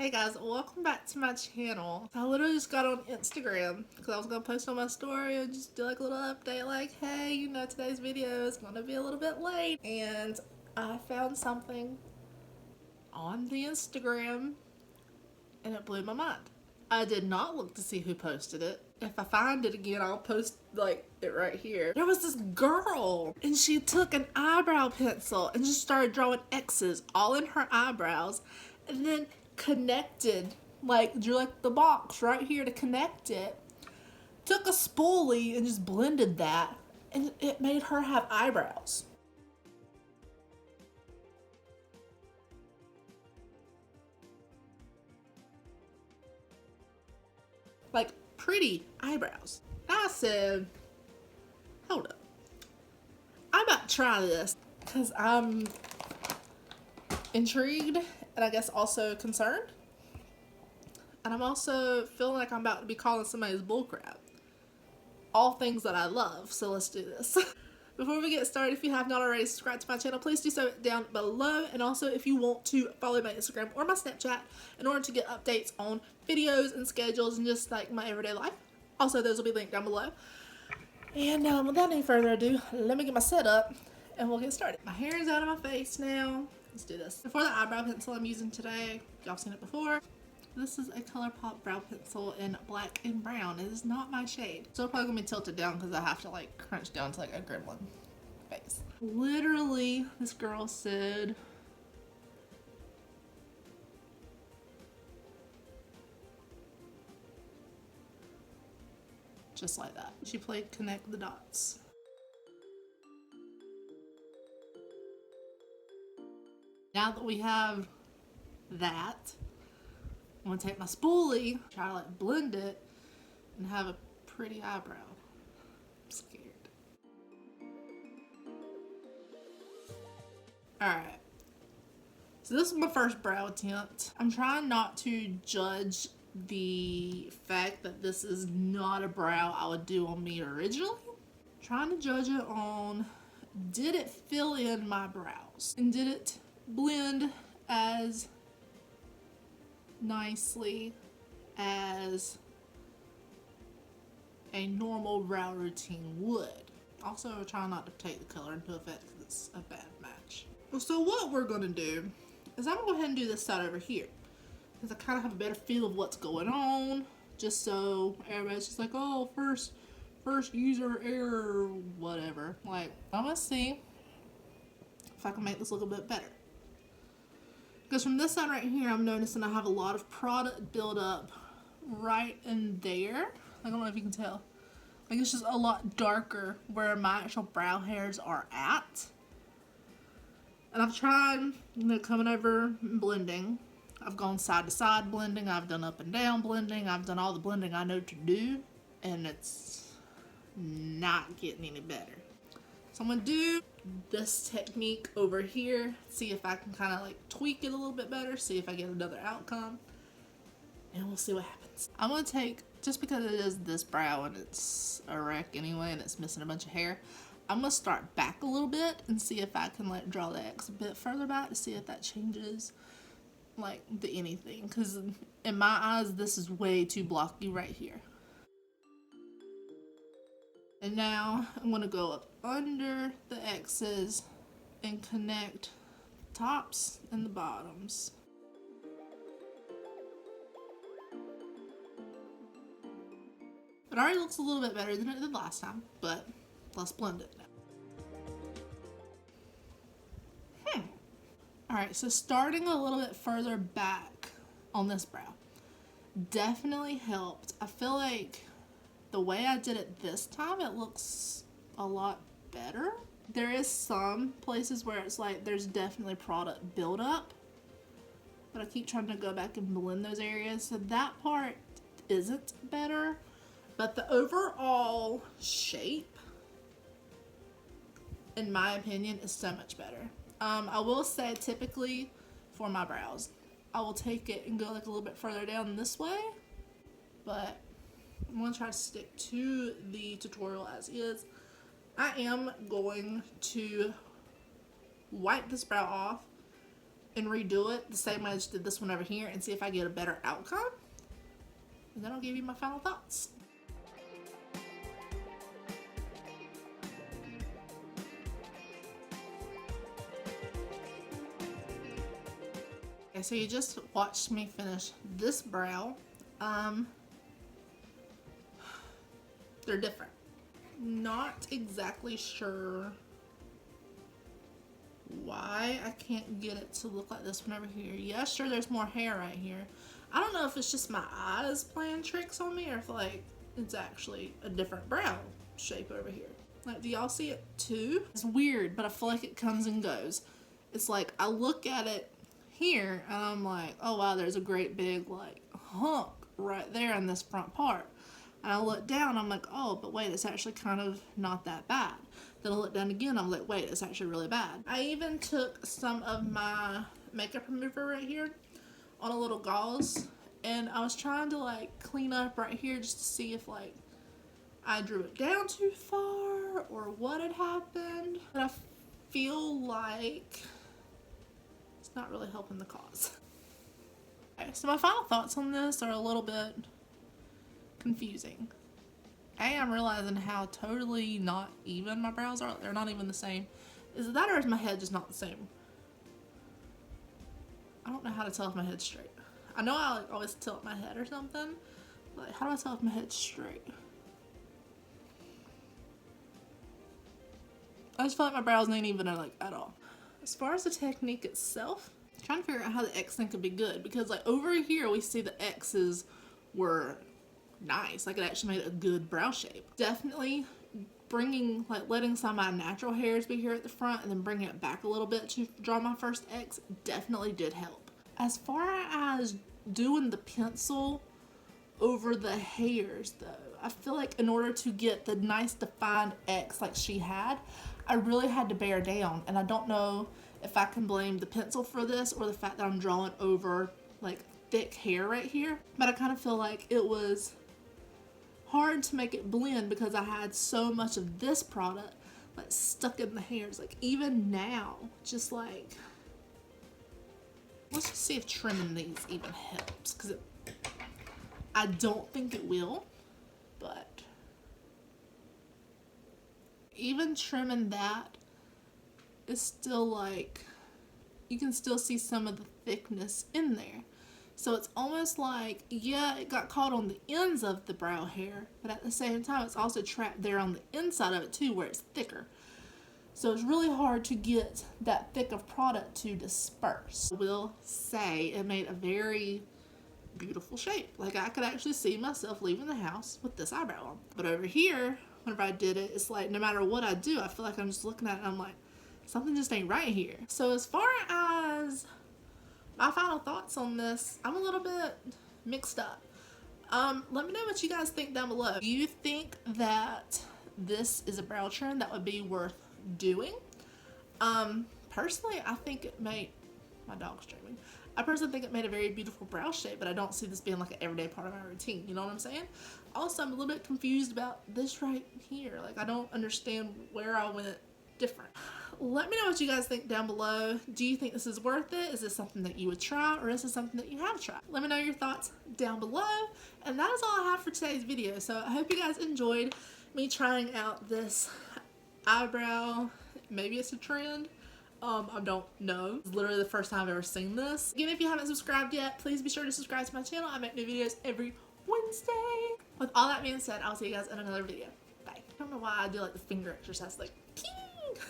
Hey guys, welcome back to my channel. I literally just got on Instagram because I was going to post on my story and just do like a little update like, hey, you know, today's video is going to be a little bit late. And I found something on the Instagram and it blew my mind. I did not look to see who posted it. If I find it again, I'll post like it right here. There was this girl and she took an eyebrow pencil and just started drawing X's all in her eyebrows and then connected, like drew like the box right here to connect it. Took a spoolie and just blended that and it made her have eyebrows. Like pretty eyebrows. I said, hold up. I'm about to try this because I'm intrigued and I guess also concerned. And I'm also feeling like I'm about to be calling somebody's bullcrap. All things that I love, so let's do this. Before we get started, if you have not already subscribed to my channel, please do so down below. And also, if you want to follow my Instagram or my Snapchat in order to get updates on videos and schedules and just like my everyday life. Also, those will be linked down below. And without any further ado, let me get my setup and we'll get started. My hair is out of my face now. Let's do this. For the eyebrow pencil I'm using today, y'all seen it before. This is a ColourPop brow pencil in black and brown. It is not my shade. So it's probably gonna be tilted down because I have to like crunch down to like a gremlin face. Literally, this girl said, just like that. She played connect the dots. Now that we have that, I'm gonna take my spoolie, try to like blend it, and have a pretty eyebrow. I'm scared. Alright. So this is my first brow attempt. I'm trying not to judge the fact that this is not a brow I would do on me originally. I'm trying to judge it on, did it fill in my brows? And did it blend as nicely as a normal brow routine would? Also, try not to take the color into effect because it's a bad match. So what we're gonna do is I'm gonna go ahead and do this side over here because I kind of have a better feel of what's going on, just so everybody's just like, oh, first user error, whatever. Like, I'm gonna see if I can make this look a bit better. Because from this side right here, I'm noticing I have a lot of product buildup right in there. I don't know if you can tell. Like, it's just a lot darker where my actual brow hairs are at. And I've tried, you know, coming over and blending. I've gone side to side blending. I've done up and down blending. I've done all the blending I know to do. And it's not getting any better. So I'm going to do this technique over here. See if I can kind of like tweak it a little bit better. See if I get another outcome. And we'll see what happens. I'm going to take, just because it is this brow and it's a wreck anyway and it's missing a bunch of hair, I'm going to start back a little bit and see if I can like draw the X a bit further back to see if that changes like the anything. Because in my eyes, this is way too blocky right here. And now I'm going to go up under the X's and connect the tops and the bottoms. It already looks a little bit better than it did last time, but let's blend it now. Alright, so starting a little bit further back on this brow definitely helped. I feel like the way I did it this time, it looks a lot better. There is some places where it's like there's definitely product buildup, but I keep trying to go back and blend those areas, so that part isn't better. But the overall shape, in my opinion, is so much better. I will say typically for my brows, I will take it and go like a little bit further down this way, but I'm going to try to stick to the tutorial as is. I am going to wipe this brow off and redo it the same way I just did this one over here and see if I get a better outcome. And then I'll give you my final thoughts. Okay, so you just watched me finish this brow. They're different. Not exactly sure why I can't get it to look like this one over here. Yeah, sure, there's more hair right here. I don't know if it's just my eyes playing tricks on me or if like it's actually a different brow shape over here. Like, do y'all see it too? It's weird, but I feel like it comes and goes. It's like I look at it here and I'm like, oh wow, there's a great big like hunk right there in this front part. And I look down, I'm like, oh, but wait, it's actually kind of not that bad. Then I look down again, I'm like, wait, it's actually really bad. I even took some of my makeup remover right here on a little gauze, and I was trying to like clean up right here just to see if like I drew it down too far or what had happened. But I feel like it's not really helping the cause. Okay, so my final thoughts on this are a little bit confusing. I'm realizing how totally not even my brows are. They're not even the same. Is it that, or is my head just not the same? I don't know how to tell if my head's straight. I know I like always tilt my head or something. But how do I tell if my head's straight? I just feel like my brows ain't even like at all. As far as the technique itself, I'm trying to figure out how the X thing could be good, because like over here we see the X's were nice. Like, it actually made a good brow shape. Definitely bringing, like, letting some of my natural hairs be here at the front and then bringing it back a little bit to draw my first X definitely did help. As far as doing the pencil over the hairs though, I feel like in order to get the nice defined X like she had, I really had to bear down, and I don't know if I can blame the pencil for this or the fact that I'm drawing over like thick hair right here, but I kind of feel like it was hard to make it blend because I had so much of this product like stuck in the hairs. Like even now, just like, let's just see if trimming these even helps, because I don't think it will, but even trimming that is still like, you can still see some of the thickness in there. So it's almost like, yeah, it got caught on the ends of the brow hair, but at the same time, it's also trapped there on the inside of it too, where it's thicker. So it's really hard to get that thick of product to disperse. I will say it made a very beautiful shape. Like, I could actually see myself leaving the house with this eyebrow on. But over here, whenever I did it, it's like no matter what I do, I feel like I'm just looking at it and I'm like, something just ain't right here. So as far as my final thoughts on this, I'm a little bit mixed up. Let me know what you guys think down below. Do you think that this is a brow trend that would be worth doing? Personally, I think it made, my dog's dreaming. I personally think it made a very beautiful brow shape, but I don't see this being like an everyday part of my routine. You know what I'm saying? Also, I'm a little bit confused about this right here. Like, I don't understand where I went different. Let me know what you guys think down below. Do you think this is worth it? Is this something that you would try, or is this something that you have tried? Let me know your thoughts down below. And that is all I have for today's video. So I hope you guys enjoyed me trying out this eyebrow. Maybe it's a trend. I don't know. It's literally the first time I've ever seen this. Again, if you haven't subscribed yet, please be sure to subscribe to my channel. I make new videos every Wednesday. With all that being said, I'll see you guys in another video. Bye. I don't know why I do like the finger exercise, like, ping!